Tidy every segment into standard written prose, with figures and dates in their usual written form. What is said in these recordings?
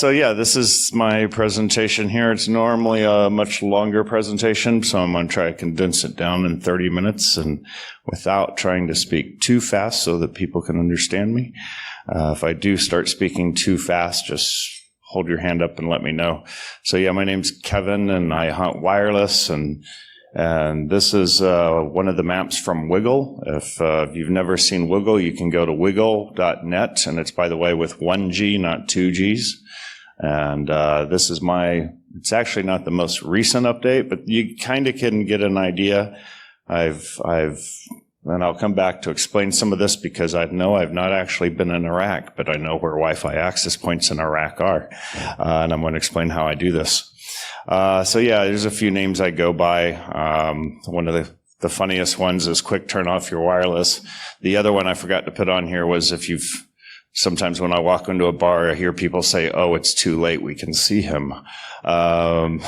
So yeah, this is my presentation here. It's normally a much longer presentation, so I'm going to try to condense it down in 30 minutes and without trying to speak too fast so that people can understand me. If I do start speaking too fast, just hold your hand up and let me know. So yeah, my name's Kevin and I hunt wireless, and this is one of the maps from Wigle. If you've never seen Wigle, you can go to wigle.net, and it's, by the way, with 1G, not 2Gs. And this is it's actually not the most recent update, but you kind of can get an idea. And I'll come back to explain some of this because I know I've not actually been in Iraq, but I know where Wi-Fi access points in Iraq are. And I'm going to explain how I do this. So yeah, there's a few names I go by. One of the funniest ones is quick turn off your wireless. The other one I forgot to put on here was sometimes when I walk into a bar, I hear people say, "Oh, it's too late, we can see him." So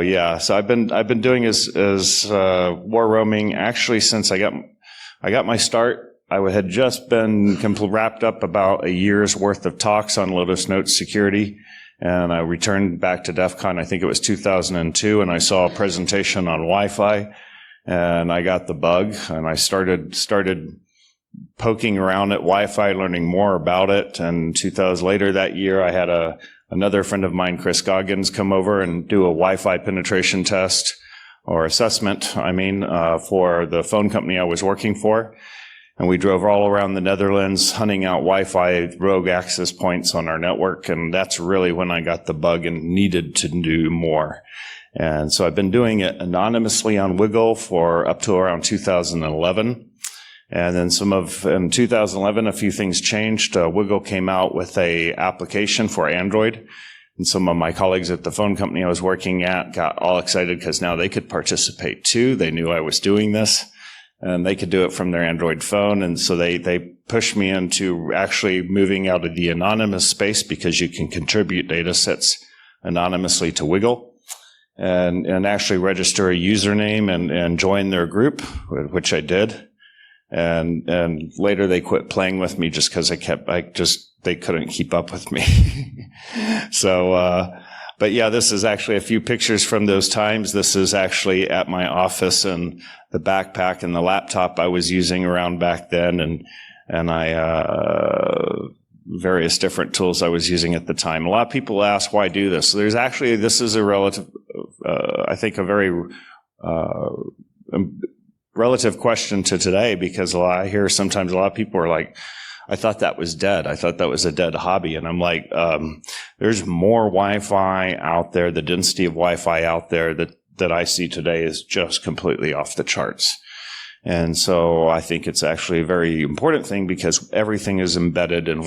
yeah, so I've been doing as WarRoaming actually since I got my start. I had just been wrapped up about a year's worth of talks on Lotus Notes security, and I returned back to DEFCON. I think it was 2002, and I saw a presentation on Wi-Fi, and I got the bug, and I started poking around at Wi-Fi, learning more about it. And 2000 later that year, I had another friend of mine, Chris Goggins, come over and do a Wi-Fi penetration test or assessment, for the phone company I was working for. And we drove all around the Netherlands hunting out Wi-Fi rogue access points on our network. And that's really when I got the bug and needed to do more. And so I've been doing it anonymously on Wigle for up to around 2011. And then in 2011, a few things changed. Wigle came out with a application for Android. And some of my colleagues at the phone company I was working at got all excited because now they could participate too. They knew I was doing this, and they could do it from their Android phone. And so they pushed me into actually moving out of the anonymous space because you can contribute data sets anonymously to Wigle and actually register a username and join their group, which I did. And later they quit playing with me just because they couldn't keep up with me. So, but yeah, this is actually a few pictures from those times. This is actually at my office and the backpack and the laptop I was using around back then, and various different tools I was using at the time. A lot of people ask, why do this? This is a relative, I think a very, relative question to today, because I hear sometimes a lot of people are like, I thought that was dead. I thought that was a dead hobby. And I'm like, there's more Wi-Fi out there. The density of Wi-Fi out there that I see today is just completely off the charts. And so I think it's actually a very important thing because everything is embedded in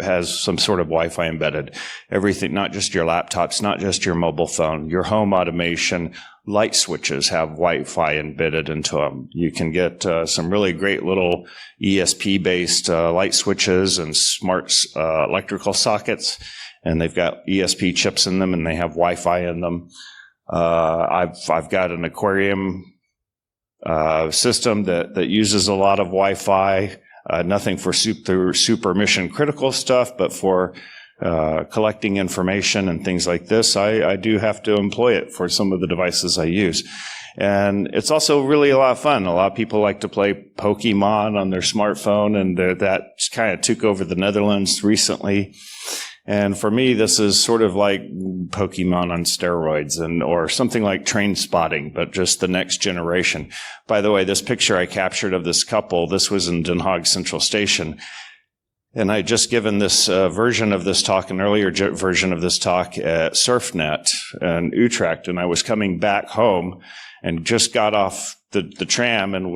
has some sort of Wi-Fi embedded. Everything, not just your laptops, not just your mobile phone, your home automation, light switches have Wi-Fi embedded into them. You can get some really great little ESP-based light switches and smart electrical sockets, and they've got ESP chips in them, and they have Wi-Fi in them. I've got an aquarium system that uses a lot of Wi-Fi, nothing for super mission critical stuff, but for collecting information and things like this, I do have to employ it for some of the devices I use. And it's also really a lot of fun. A lot of people like to play Pokemon on their smartphone, and that kind of took over the Netherlands recently. And for me, this is sort of like Pokemon on steroids or something like train spotting, but just the next generation. By the way, this picture I captured of this couple, this was in Den Haag Central Station. And I had just given this version of this talk, an earlier version of this talk at SurfNet in Utrecht. And I was coming back home and just got off the tram and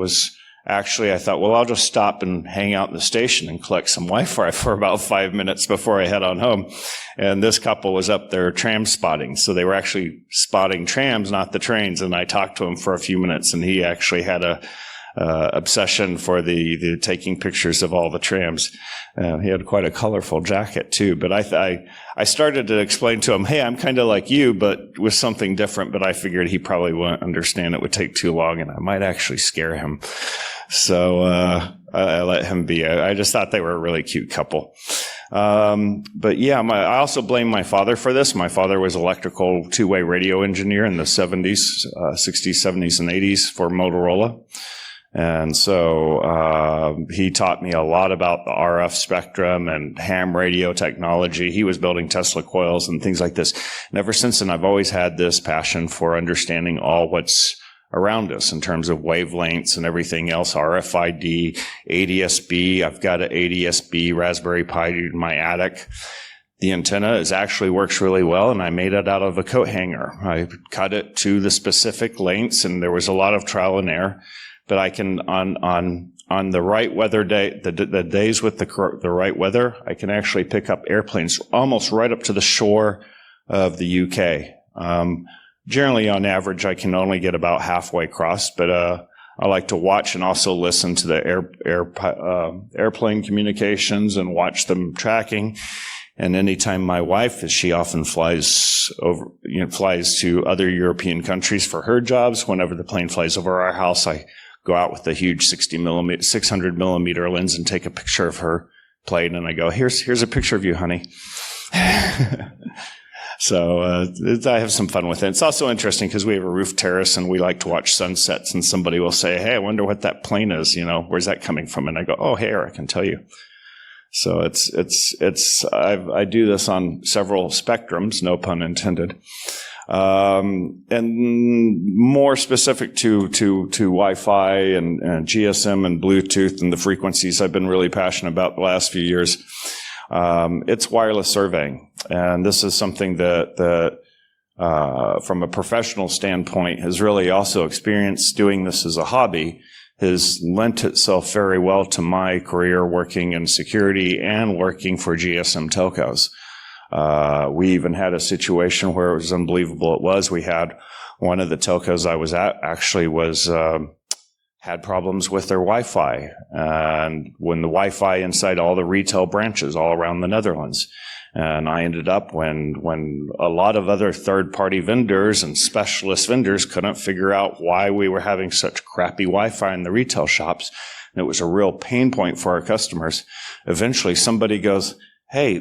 I thought, well, I'll just stop and hang out in the station and collect some Wi-Fi for about 5 minutes before I head on home. And this couple was up there tram spotting. So they were actually spotting trams, not the trains. And I talked to him for a few minutes, and he actually had a obsession for the taking pictures of all the trams. He had quite a colorful jacket too. But I started to explain to him, hey, I'm kind of like you, but with something different. But I figured he probably wouldn't understand. It would take too long, and I might actually scare him. So I let him be. I just thought they were a really cute couple. But yeah, I also blame my father for this. My father was electrical two-way radio engineer in the 70s, 60s, 70s, and 80s for Motorola. And so he taught me a lot about the RF spectrum and ham radio technology. He was building Tesla coils and things like this. And ever since then, I've always had this passion for understanding all what's around us in terms of wavelengths and everything else, RFID, ADSB. I've got an ADSB Raspberry Pi in my attic. The antenna actually works really well, and I made it out of a coat hanger. I cut it to the specific lengths, and there was a lot of trial and error. But I can, on the right weather day, the days with the right weather, I can actually pick up airplanes almost right up to the shore of the UK. Generally, on average, I can only get about halfway across, but I like to watch and also listen to the airplane communications and watch them tracking. And anytime my wife, she often flies to other European countries for her jobs. Whenever the plane flies over our house, I go out with a huge 600 millimeter lens and take a picture of her plane. And I go, here's a picture of you, honey. So I have some fun with it. It's also interesting because we have a roof terrace and we like to watch sunsets, and somebody will say, hey, I wonder what that plane is. Where's that coming from? And I go, oh, here, I can tell you. So I do this on several spectrums, no pun intended. And more specific to Wi-Fi and GSM and Bluetooth and the frequencies I've been really passionate about the last few years. It's wireless surveying. And this is something that from a professional standpoint has really also experienced doing this as a hobby has lent itself very well to my career working in security and working for GSM telcos. We even had a situation where it was unbelievable. We had one of the telcos I was at actually had problems with their Wi-Fi, and when the Wi-Fi inside all the retail branches all around the Netherlands. And I ended up when a lot of other third-party vendors and specialist vendors couldn't figure out why we were having such crappy Wi-Fi in the retail shops, and it was a real pain point for our customers. Eventually, somebody goes, hey,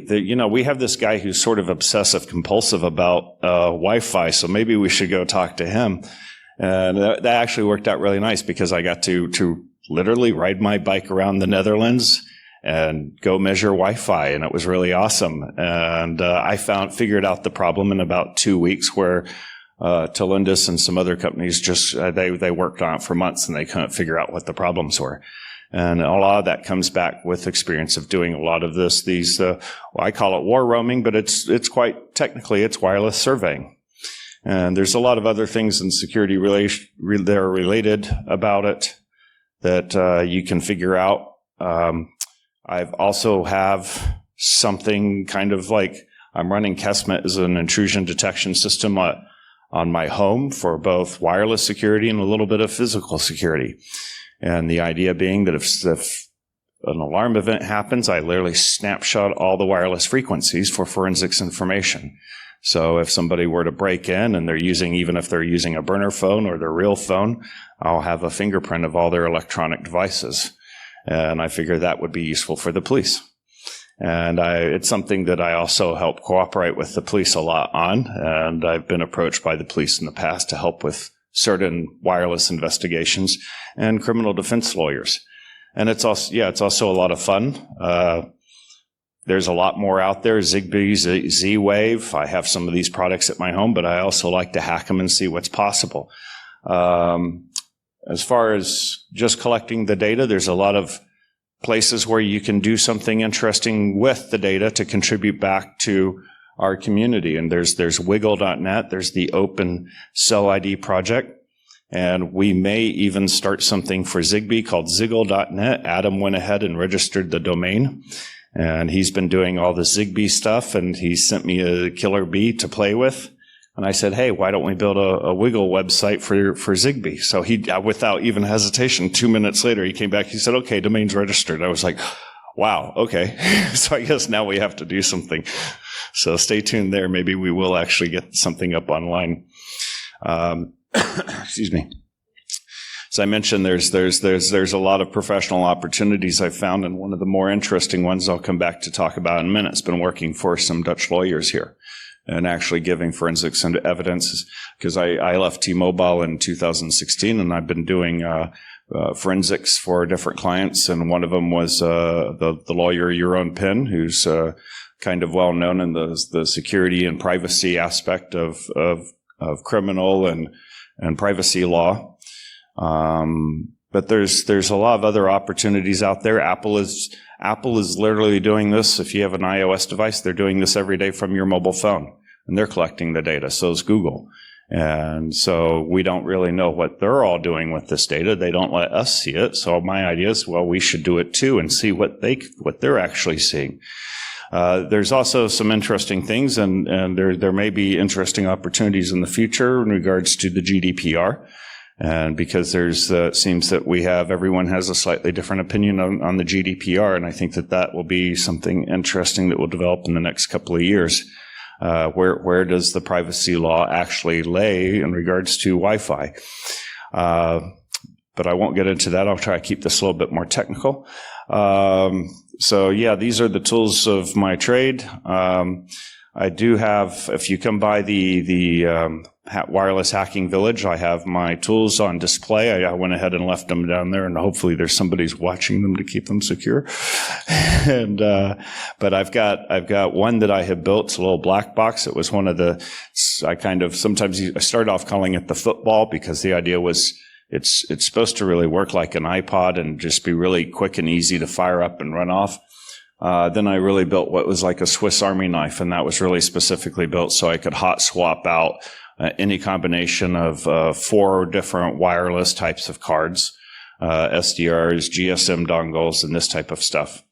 we have this guy who's sort of obsessive compulsive about Wi-Fi, so maybe we should go talk to him. And that actually worked out really nice because I got to literally ride my bike around the Netherlands and go measure Wi-Fi, and it was really awesome. And I figured out the problem in about 2 weeks, where Telindus and some other companies just they worked on it for months and they couldn't figure out what the problems were. And a lot of that comes back with experience of doing a lot of I call it WarRoaming, but it's quite technically it's wireless surveying. And there's a lot of other things in security that are related about it that you can figure out. I've also have something kind of like I'm running Kesmet as an intrusion detection system on my home for both wireless security and a little bit of physical security. And the idea being that if an alarm event happens, I literally snapshot all the wireless frequencies for forensics information. So if somebody were to break in and even if they're using a burner phone or their real phone, I'll have a fingerprint of all their electronic devices. And I figure that would be useful for the police. And it's something that I also help cooperate with the police a lot on. And I've been approached by the police in the past to help with certain wireless investigations and criminal defense lawyers. And it's also a lot of fun. There's a lot more out there. Zigbee, Z-Wave. I have some of these products at my home, but I also like to hack them and see what's possible. As far as just collecting the data, there's a lot of places where you can do something interesting with the data to contribute back to our community. And there's Wigle.net. There's the Open Cell ID project. And we may even start something for Zigbee called Ziggle.net. Adam went ahead and registered the domain. And he's been doing all the Zigbee stuff, and he sent me a killer bee to play with. And I said, hey, why don't we build a Wigle website for Zigbee? So he, without even hesitation, 2 minutes later, he came back. He said, okay, domain's registered. I was like, wow, okay. So I guess now we have to do something. So stay tuned there. Maybe we will actually get something up online. Excuse me. as I mentioned, there's a lot of professional opportunities I found, and one of the more interesting ones I'll come back to talk about in a minute. It's been working for some Dutch lawyers here and actually giving forensics and evidence, because I left T-Mobile in 2016, and I've been doing forensics for different clients, and one of them was the lawyer Jeroen Pin, who's kind of well known in the security and privacy aspect of criminal and privacy law. But there's a lot of other opportunities out there. Apple is literally doing this. If you have an iOS device, they're doing this every day from your mobile phone, and they're collecting the data. So is Google. And so we don't really know what they're all doing with this data. They don't let us see it. So my idea is, well, we should do it too and see what they're actually seeing. There's also some interesting things, and there may be interesting opportunities in the future in regards to the GDPR. And because it seems that everyone has a slightly different opinion on the GDPR, and I think that will be something interesting that will develop in the next couple of years. Where does the privacy law actually lay in regards to Wi-Fi? But I won't get into that. I'll try to keep this a little bit more technical. So yeah, these are the tools of my trade. I do have, if you come by the Wireless Hacking Village, I have my tools on display. I went ahead and left them down there, and hopefully there's somebody's watching them to keep them secure. And but I've got one that I have built. It's a little black box. It was one of I started off calling it the football, because the idea was it's supposed to really work like an iPod and just be really quick and easy to fire up and run off. Then I really built what was like a Swiss Army knife, and that was really specifically built so I could hot swap out any combination of 4 different wireless types of cards, SDRs, GSM dongles, and this type of stuff.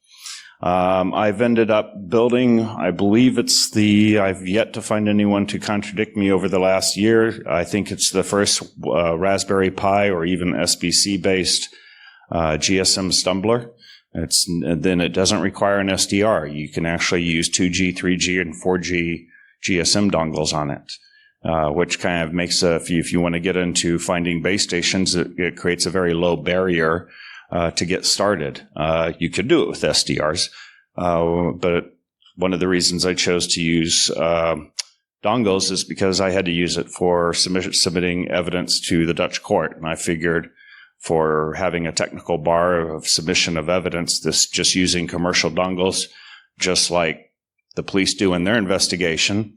I've ended up building, I believe I've yet to find anyone to contradict me over the last year. I think it's the first Raspberry Pi or even SBC-based GSM stumbler. Then it doesn't require an SDR. You can actually use 2G, 3G, and 4G GSM dongles on it, which kind of makes if you want to get into finding base stations, it creates a very low barrier to get started. You could do it with SDRs, but one of the reasons I chose to use dongles is because I had to use it for submitting evidence to the Dutch court, and I figured for having a technical bar of submission of evidence, just using commercial dongles, just like the police do in their investigation,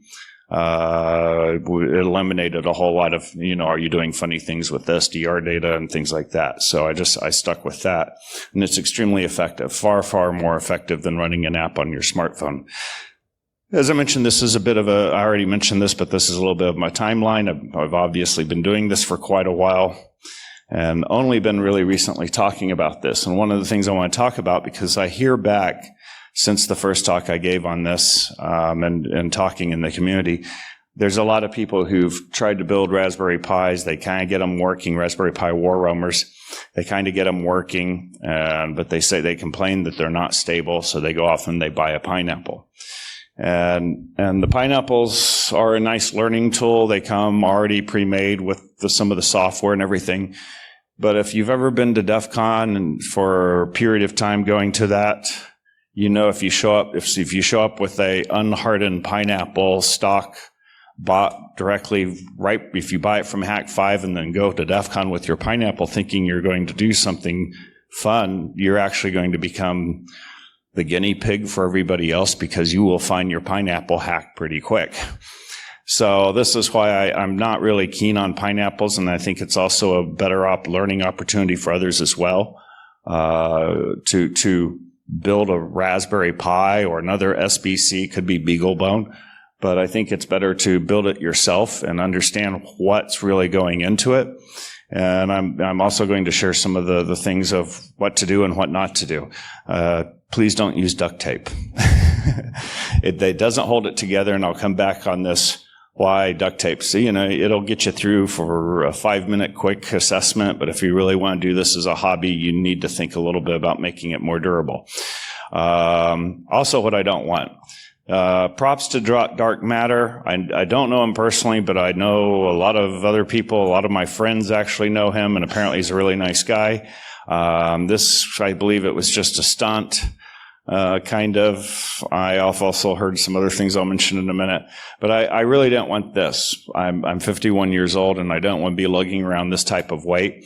it eliminated a whole lot of, are you doing funny things with SDR data and things like that. So I stuck with that. And it's extremely effective, far, far more effective than running an app on your smartphone. As I mentioned, this is I already mentioned this, but this is a little bit of my timeline. I've obviously been doing this for quite a while, and only been really recently talking about this. And one of the things I want to talk about, because I hear back since the first talk I gave on this, and talking in the community, there's a lot of people who've tried to build Raspberry Pis. They kind of get them working, Raspberry Pi WarRoamers. They kind of get them working, but they complain that they're not stable, so they go off and they buy a Pineapple. And the Pineapples are a nice learning tool. They come already pre-made with some of the software and everything. But if you've ever been to DEFCON and for a period of time going to that, if you show up with a unhardened Pineapple stock bought directly, right, if you buy it from Hack5 and then go to DEFCON with your Pineapple thinking you're going to do something fun, you're actually going to become the guinea pig for everybody else, because you will find your Pineapple hacked pretty quick. So this is why I'm not really keen on Pineapples, and I think it's also a better learning opportunity for others as well, to build a Raspberry Pi or another SBC, could be BeagleBone, but I think it's better to build it yourself and understand what's really going into it. And I'm also going to share some of the things of what to do and what not to do. Please don't use duct tape. It doesn't hold it together, and I'll come back on this, why duct tape. So, it'll get you through for a 5-minute quick assessment, but if you really want to do this as a hobby, you need to think a little bit about making it more durable. Also, what I don't want, Props to Dark Matter. I don't know him personally, but I know a lot of other people. A lot of my friends actually know him, and apparently he's a really nice guy. I believe it was just a stunt, kind of. I've also heard some other things I'll mention in a minute. But I really don't want this. I'm 51 years old, and I don't want to be lugging around this type of weight.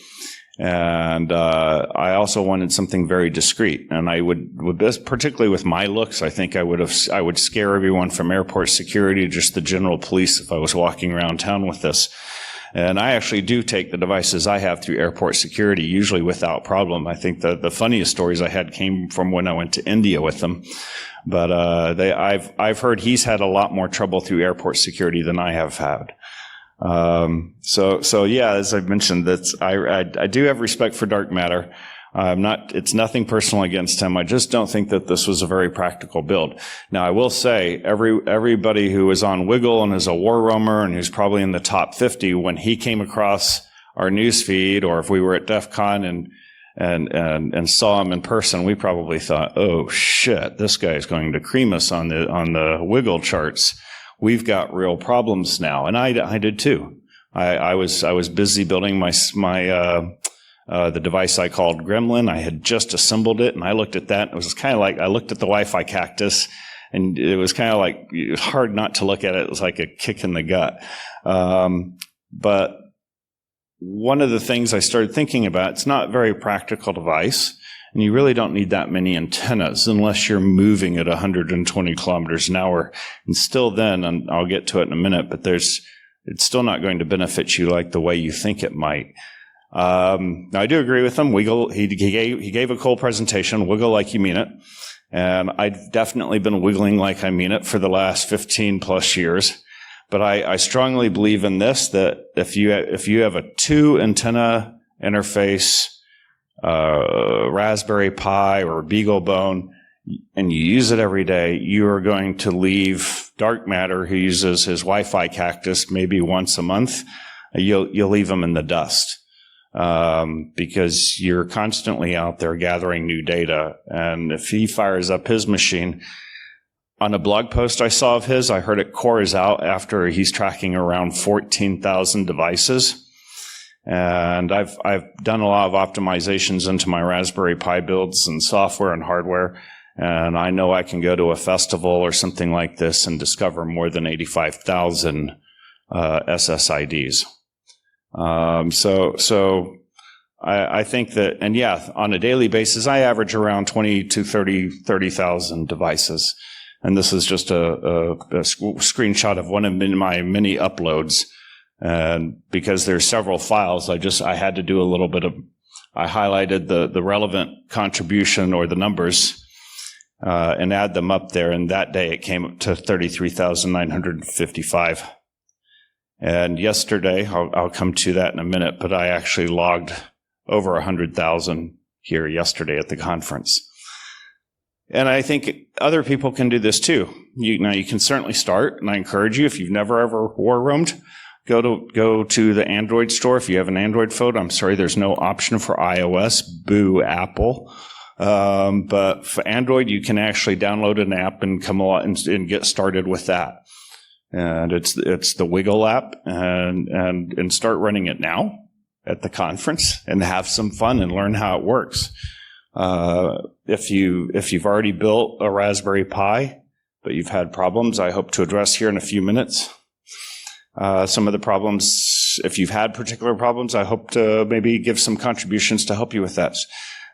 And I also wanted something very discreet. And I would particularly with my looks, I think I would scare everyone from airport security, just the general police, if I was walking around town with this. And I actually do take the devices I have through airport security, usually without problem. I think the funniest stories I had came from when I went to India with them. But I've heard he's had a lot more trouble through airport security than I have had. So yeah, as I've mentioned, I do have respect for Dark Matter. It's nothing personal against him. I just don't think that this was a very practical build. Now, I will say everybody who is on Wigle and is a WarRoamer and who's probably in the top 50, when he came across our news feed, or if we were at DEFCON and saw him in person, we probably thought, oh shit, this guy is going to cream us on the Wigle charts. We've got real problems now. And I did too. I was busy building the device I called GREMLIN. I had just assembled it, and I looked at that. It was kind of like, I looked at the Wi-Fi Cactus, and it was kind of like, it was hard not to look at it. It was like a kick in the gut. But one of the things I started thinking about, it's not a very practical device. And you really don't need that many antennas unless you're moving at 120 kilometers an hour. And still then, and I'll get to it in a minute, but it's still not going to benefit you like the way you think it might. Now, I do agree with him. Wigle, he gave a cool presentation, Wigle like you mean it. And I've definitely been wiggling like I mean it for the last 15 plus years. But I strongly believe in this, that if you have a 2 antenna interface, Raspberry Pi or BeagleBone, and you use it every day, you are going to leave Dark Matter, who uses his Wi-Fi Cactus maybe once a month, you'll leave him in the dust, because you're constantly out there gathering new data. And if he fires up his machine, on a blog post I saw of his, I heard it cores out after he's tracking around 14,000 devices. And I've done a lot of optimizations into my Raspberry Pi builds and software and hardware, and I know I can go to a festival or something like this and discover more than 85,000 SSIDs. So I think that, and yeah, on a daily basis, I average around 20 to 30,000 devices. And this is just a screenshot of one of my many uploads. And because there's several files, I had to do a little bit of, I highlighted the relevant contribution or the numbers, and add them up there. And that day it came up to 33,955. And yesterday, I'll come to that in a minute, but I actually logged over 100,000 here yesterday at the conference. And I think other people can do this too. Now you can certainly start, and I encourage you, if you've never ever WarRoamed, go to the Android store. If you have an Android phone, I'm sorry, there's no option for iOS. Boo, Apple. But for Android, you can actually download an app and come along and get started with that. And it's the Wigle app, and start running it now at the conference and have some fun and learn how it works. If you've already built a Raspberry Pi, but you've had problems, I hope to address here in a few minutes. Some of the problems, if you've had particular problems, I hope to maybe give some contributions to help you with that.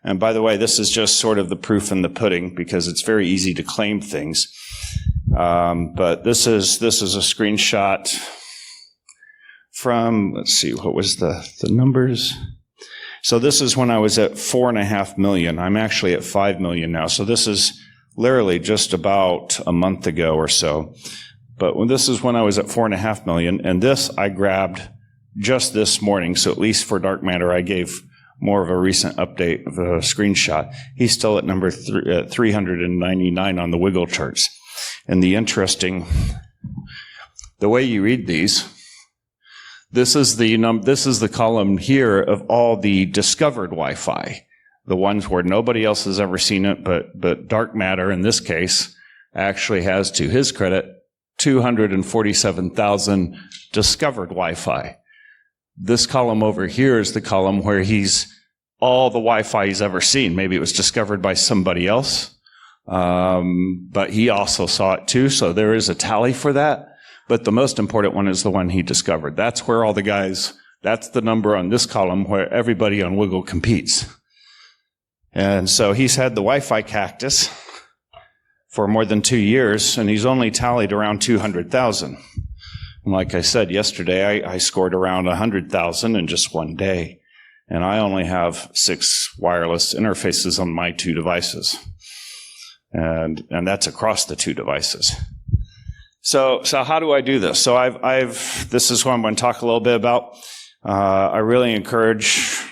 And by the way, this is just sort of the proof in the pudding, because it's very easy to claim things. But this is a screenshot from, let's see, what was the numbers? So this is when I was at 4.5 million. I'm actually at 5 million now. So this is literally just about a month ago or so. But this is when I was at 4.5 million, and this I grabbed just this morning. So at least for Dark Matter, I gave more of a recent update of a screenshot. He's still at number 399 on the Wigle charts. And the way you read these, this is the column here of all the discovered Wi-Fi, the ones where nobody else has ever seen it, but Dark Matter in this case actually has, to his credit, 247,000 discovered Wi-Fi. This column over here is the column where he's all the Wi-Fi he's ever seen. Maybe it was discovered by somebody else, but he also saw it too. So there is a tally for that. But the most important one is the one he discovered. That's where all the guys, that's the number on this column where everybody on Wigle competes. And so he's had the Wi-Fi Cactus for more than 2 years, and he's only tallied around 200,000. And like I said yesterday, I scored around 100,000 in just one day. And I only have 6 wireless interfaces on my 2 devices. And that's across the 2 devices. So how do I do this? So this is what I'm going to talk a little bit about. I really encourage,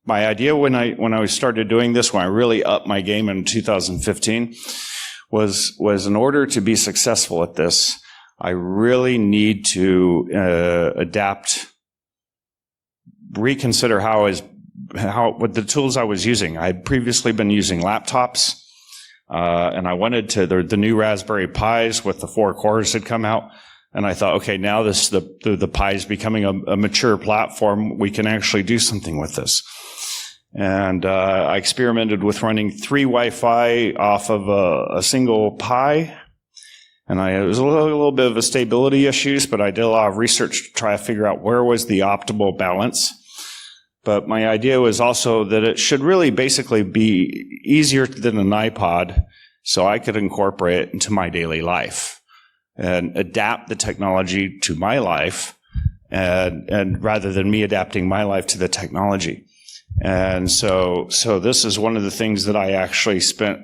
my idea when I started doing this, when I really upped my game in 2015, was in order to be successful at this, I really need to adapt, reconsider what the tools I was using. I had previously been using laptops, and I wanted to, the new Raspberry Pis with the 4 cores had come out, and I thought, okay, now the Pi is becoming a mature platform. We can actually do something with this. And I experimented with running 3 Wi-Fi off of a single Pi. And it was a little bit of a stability issues, but I did a lot of research to try to figure out where was the optimal balance. But my idea was also that it should really basically be easier than an iPod, so I could incorporate it into my daily life and adapt the technology to my life, and rather than me adapting my life to the technology. And so this is one of the things that I actually spent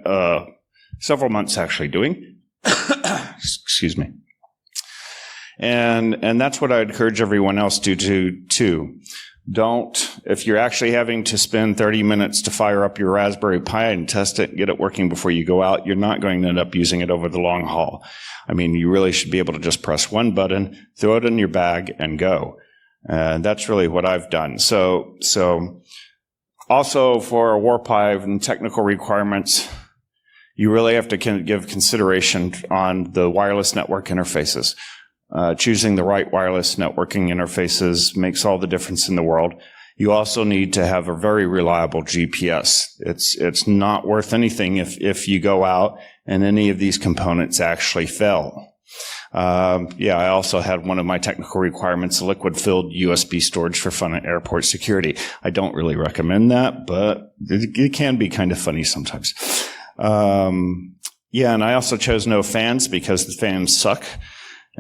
several months actually doing. Excuse me. And that's what I encourage everyone else to do too. If you're actually having to spend 30 minutes to fire up your Raspberry Pi and test it and get it working before you go out, you're not going to end up using it over the long haul. I mean, you really should be able to just press one button, throw it in your bag, and go. And that's really what I've done. So also for WarPi and technical requirements, you really have to give consideration on the wireless network interfaces. Choosing the right wireless networking interfaces makes all the difference in the world. You also need to have a very reliable GPS. It's not worth anything if you go out and any of these components actually fail. I also had one of my technical requirements, a liquid-filled USB storage for fun at airport security. I don't really recommend that, but it can be kind of funny sometimes. And I also chose no fans because the fans suck.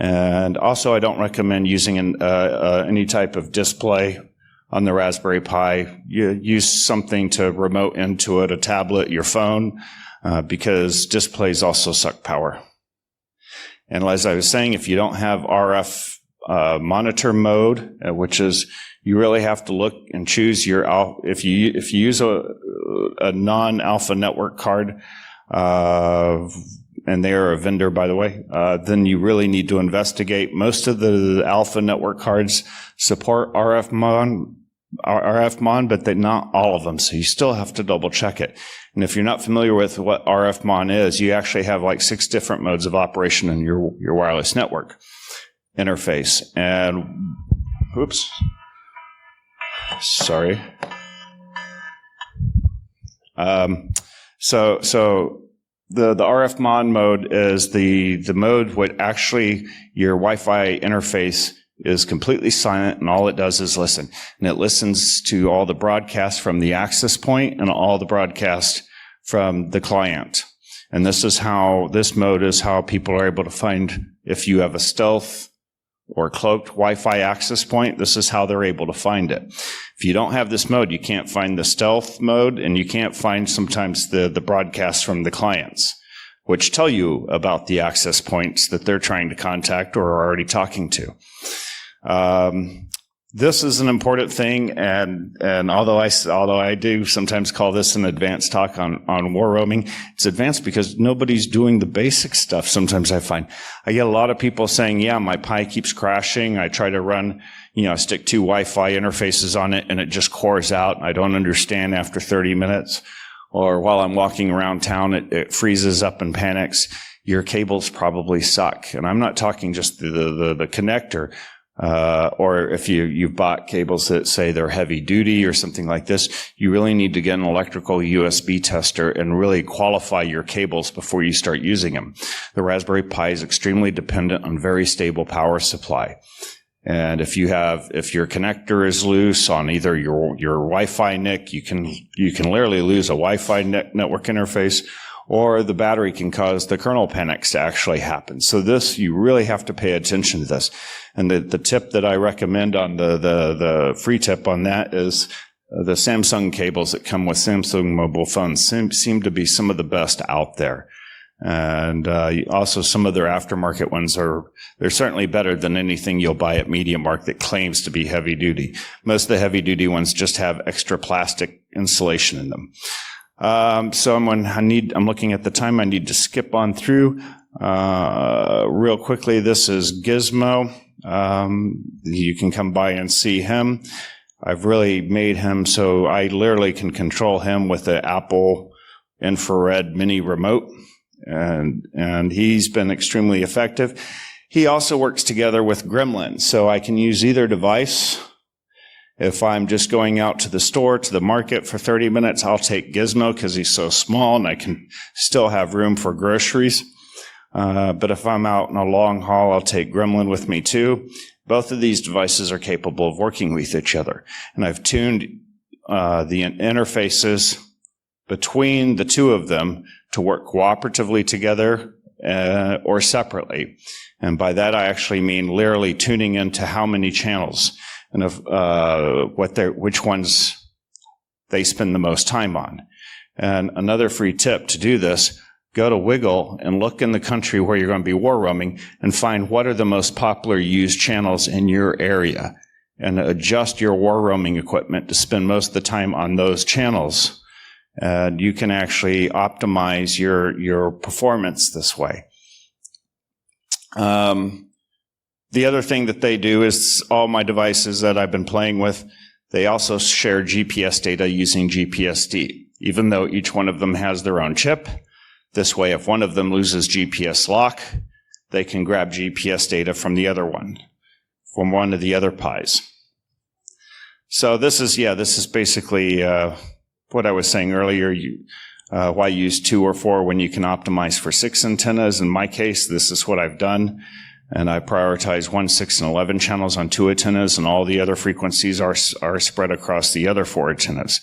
And also, I don't recommend using any type of display on the Raspberry Pi. You use something to remote into it, a tablet, your phone, because displays also suck power. And as I was saying, if you don't have RF monitor mode, which is you really have to look and choose your if you use a non-alpha network card, and they are a vendor, by the way, then you really need to investigate. Most of the alpha network cards support RF mon, but not all of them. So you still have to double check it. And if you're not familiar with what RF mon is, you actually have like 6 different modes of operation in your wireless network interface. And, oops, sorry. The RF mon mode is the mode where actually your Wi-Fi interface is completely silent, and all it does is listen. And it listens to all the broadcasts from the access point and all the broadcasts from the client. And this mode is how people are able to find if you have a stealth or cloaked Wi-Fi access point. This is how they're able to find it. If you don't have this mode, you can't find the stealth mode, and you can't find sometimes the broadcasts from the clients, which tell you about the access points that they're trying to contact or are already talking to. This is an important thing, and although I do sometimes call this an advanced talk on WarRoaming, it's advanced because nobody's doing the basic stuff. Sometimes I find I get a lot of people saying, "Yeah, my Pi keeps crashing. I try to run, stick 2 Wi-Fi interfaces on it, and it just cores out. I don't understand after 30 minutes." Or while I'm walking around town, it freezes up and panics. your cables probably suck. And I'm not talking just the connector, or if you've bought cables that say they're heavy duty or something like this, you really need to get an electrical USB tester and really qualify your cables before you start using them. The Raspberry Pi is extremely dependent on very stable power supply. And if your connector is loose on either your Wi-Fi NIC, you can literally lose a Wi-Fi network interface, or the battery can cause the kernel panics to actually happen. So you really have to pay attention to this. And the tip that I recommend on the free tip on that is the Samsung cables that come with Samsung mobile phones seem to be some of the best out there. And also some of their aftermarket ones they're certainly better than anything you'll buy at MediaMarkt that claims to be heavy duty. Most of the heavy duty ones just have extra plastic insulation in them. So I'm looking at the time. I need to skip on through real quickly. This is GIZMO. You can come by and see him. I've really made him so I literally can control him with the Apple infrared mini remote. And he's been extremely effective. He also works together with GREMLIN, so I can use either device. If I'm just going out to the store, to the market for 30 minutes, I'll take GIZMO because he's so small and I can still have room for groceries. But if I'm out in a long haul, I'll take GREMLIN with me too. Both of these devices are capable of working with each other. And I've tuned the interfaces between the two of them to work cooperatively together or separately. And by that, I actually mean literally tuning into how many channels and which ones they spend the most time on. And another free tip to do this, go to Wigle and look in the country where you're going to be war roaming and find what are the most popular used channels in your area and adjust your war roaming equipment to spend most of the time on those channels. And you can actually optimize your performance this way. The other thing that they do is all my devices that I've been playing with, they also share GPS data using GPSD, even though each one of them has their own chip. This way, if one of them loses GPS lock, they can grab GPS data from the other one, from one of the other Pis. So this is basically what I was saying earlier. Why use 2 or 4 when you can optimize for 6 antennas? In my case, this is what I've done. And I prioritize 1, 6, and 11 channels on 2 antennas, and all the other frequencies are spread across the other 4 antennas.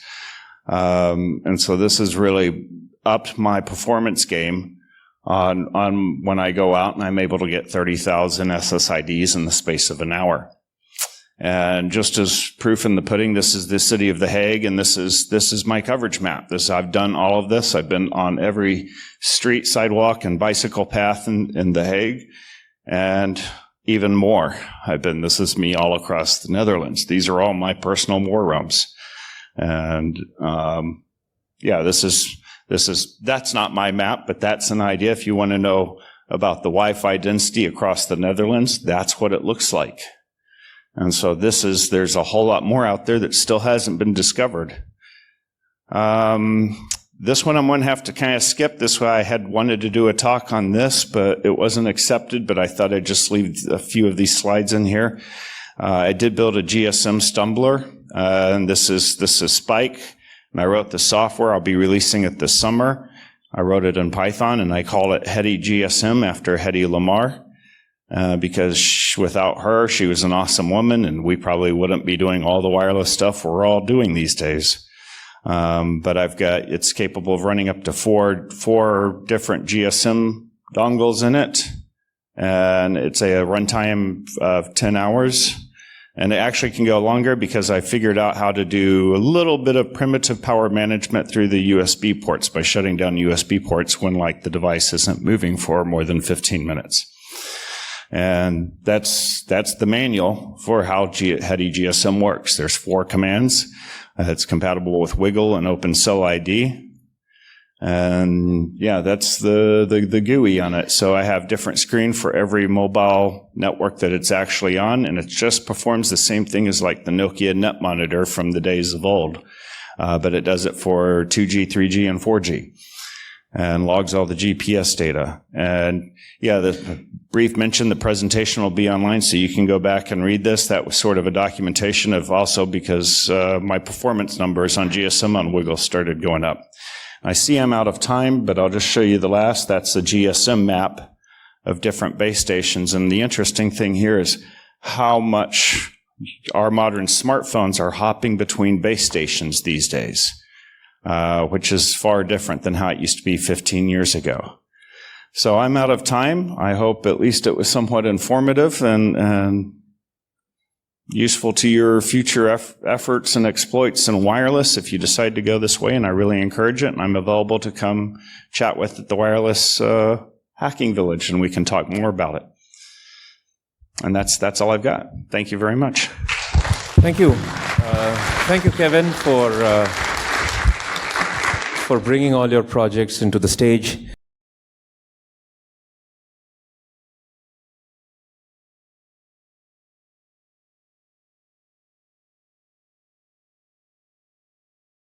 And so this has really upped my performance game on when I go out and I'm able to get 30,000 SSIDs in the space of an hour. And just as proof in the pudding, this is the city of The Hague, and this is my coverage map. I've done all of this. I've been on every street, sidewalk, and bicycle path in The Hague. And even more, this is me all across the Netherlands. These are all my personal war roams. And, that's not my map, but that's an idea. If you want to know about the Wi-Fi density across the Netherlands, that's what it looks like. And so there's a whole lot more out there that still hasn't been discovered. This one I'm going to have to kind of skip. This way I had wanted to do a talk on this, but it wasn't accepted, but I thought I'd just leave a few of these slides in here. I did build a GSM stumbler, and this is Spike, and I wrote the software. I'll be releasing it this summer. I wrote it in Python, and I call it Hedy GSM after Hedy Lamarr, because without her, she was an awesome woman, and we probably wouldn't be doing all the wireless stuff we're all doing these days. But it's capable of running up to four different GSM dongles in it. And it's a runtime of 10 hours. And it actually can go longer because I figured out how to do a little bit of primitive power management through the USB ports by shutting down USB ports when the device isn't moving for more than 15 minutes. And that's the manual for how Hedy GSM works. There's 4 commands. It's compatible with Wigle and OpenCellID. And that's the GUI on it. So I have different screen for every mobile network that it's actually on, and it just performs the same thing as the Nokia Net Monitor from the days of old. But it does it for 2G, 3G, and 4G. and logs all the GPS data. And yeah, the brief mention, the presentation will be online, so you can go back and read this. That was sort of a documentation of also because my performance numbers on GSM on Wigle started going up. I see I'm out of time, but I'll just show you the last. That's the GSM map of different base stations. And the interesting thing here is how much our modern smartphones are hopping between base stations these days, which is far different than how it used to be 15 years ago. So I'm out of time. I hope at least it was somewhat informative and useful to your future efforts and exploits in wireless if you decide to go this way, and I really encourage it. And I'm available to come chat with at the Wireless Hacking Village, and we can talk more about it. And that's all I've got. Thank you very much. Thank you. Thank you, Kevin, for bringing all your projects into the stage.